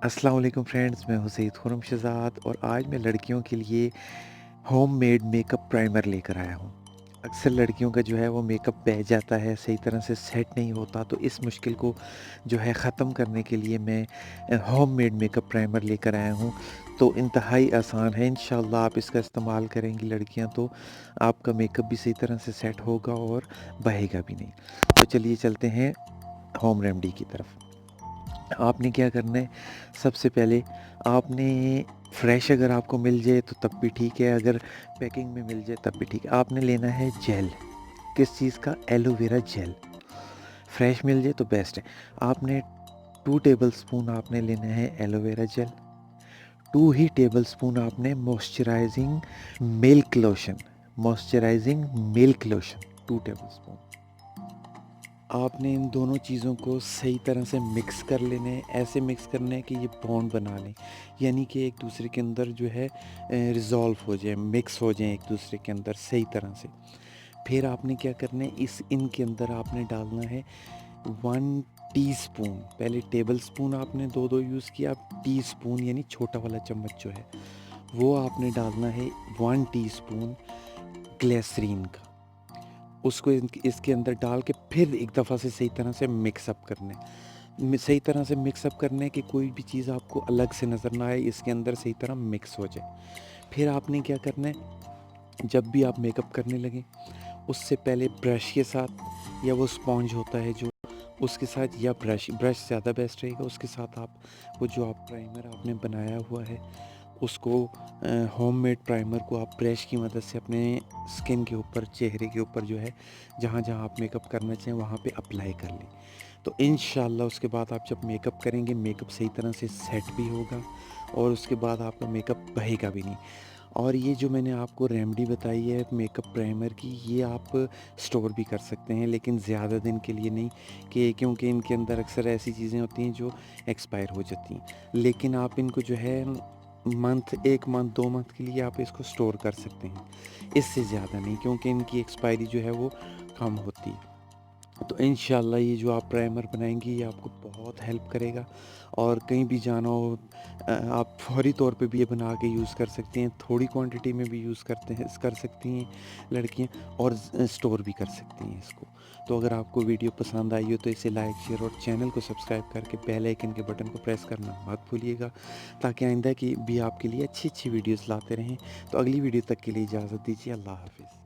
अस्सलाम वालेकुम फ्रेंड्स, मैं हूं सईद खुर्रम शहज़ाद और आज मैं लड़कियों के लिए होममेड मेकअप प्राइमर लेकर आया हूं। अक्सर लड़कियों का जो है वो मेकअप बह जाता है, सही तरह से सेट नहीं होता, तो इस मुश्किल को जो है ख़त्म करने के लिए मैं होममेड मेकअप प्राइमर लेकर आया हूं। तो इंतहाई आसान है, इंशाल्लाह आप इसका इस्तेमाल करेंगी लड़कियां तो आपका मेकअप भी सही तरह से सेट होगा और बहेगा भी नहीं। तो चलिए चलते हैं होम रेमेडी की तरफ। आपने क्या करना है, सबसे पहले आपने फ्रेश अगर आपको मिल जाए तो तब भी ठीक है, अगर पैकिंग में मिल जाए तब भी ठीक है। आपने लेना है जेल, किस चीज़ का? Aloe vera gel. फ्रेश मिल जाए तो बेस्ट है। आपने 2 टेबलस्पून आपने लेना है एलोवेरा जेल, 2 ही टेबलस्पून आपने मॉइस्चराइजिंग मिल्क लोशन 2 टेबलस्पून। आपने इन दोनों चीज़ों को सही तरह से मिक्स कर लेने हैं, ऐसे मिक्स करना है कि ये बॉन्ड बना लें, यानी कि एक दूसरे के अंदर जो है रिज़ॉल्व हो जाए, मिक्स हो जाएँ एक दूसरे के अंदर सही तरह से। फिर आपने क्या करना है, इनके अंदर आपने डालना है 1 टीस्पून, पहले टेबलस्पून आपने 2-2 यूज़ किया, अब टीस्पून यानी छोटा वाला चम्मच जो है, वो आपने डालना है 1 टीस्पून ग्लिसरीन का। उसको इसके अंदर डाल के फिर एक दफ़ा से सही तरह से मिक्सअप करना है। सही तरह से मिक्सअप करना है कि कोई भी चीज़ आपको अलग से नज़र ना आए, इसके अंदर सही तरह मिक्स हो जाए। फिर आपने क्या करना है, जब भी आप मेकअप करने लगें, उससे पहले ब्रश के साथ या वो स्पॉन्ज होता है जो, उसके साथ या ब्रश ज़्यादा बेस्ट रहेगा, उसके साथ आप वो जो आप प्राइमर आपने बनाया हुआ है उसको होममेड प्राइमर को आप ब्रश की मदद से अपने स्किन के ऊपर, चेहरे के ऊपर जो है, जहाँ-जहाँ आप मेकअप करना चाहें वहाँ पे अप्लाई कर लें। तो इंशाल्लाह उसके बाद आप जब मेकअप करेंगे, मेकअप सही तरह से सेट भी होगा और उसके बाद आपका मेकअप बहेगा भी नहीं। और ये जो मैंने आपको रेमेडी बताई है मेकअप प्राइमर की, ये आप स्टोर भी कर सकते हैं, लेकिन ज़्यादा दिन के लिए नहीं, कि क्योंकि इनके अंदर अक्सर ऐसी चीज़ें होती हैं जो एक्सपायर हो जाती हैं। लेकिन आप इनको जो है 1 मंथ 2 मंथ के लिए आप इसको स्टोर कर सकते हैं, इससे ज़्यादा नहीं, क्योंकि इनकी एक्सपायरी जो है वो कम होती है। तो इंशाल्लाह ये जो आप प्राइमर बनाएंगी ये आपको बहुत हेल्प करेगा, और कहीं भी जाना हो आप फौरी तौर पे भी ये बना के यूज़ कर सकती हैं, थोड़ी क्वांटिटी में भी यूज़ कर सकती हैं लड़कियां, और स्टोर भी कर सकती हैं इसको। तो अगर आपको वीडियो पसंद आई हो तो इसे लाइक, शेयर और चैनल को सब्सक्राइब करके बेल आइकन के बटन को प्रेस करना मत भूलिएगा, ताकि आइंदा की भी आपके लिए अच्छी अच्छी वीडियोज़ लाते रहें। तो अगली वीडियो तक के लिए इजाज़त दीजिए। अल्लाह हाफिज़।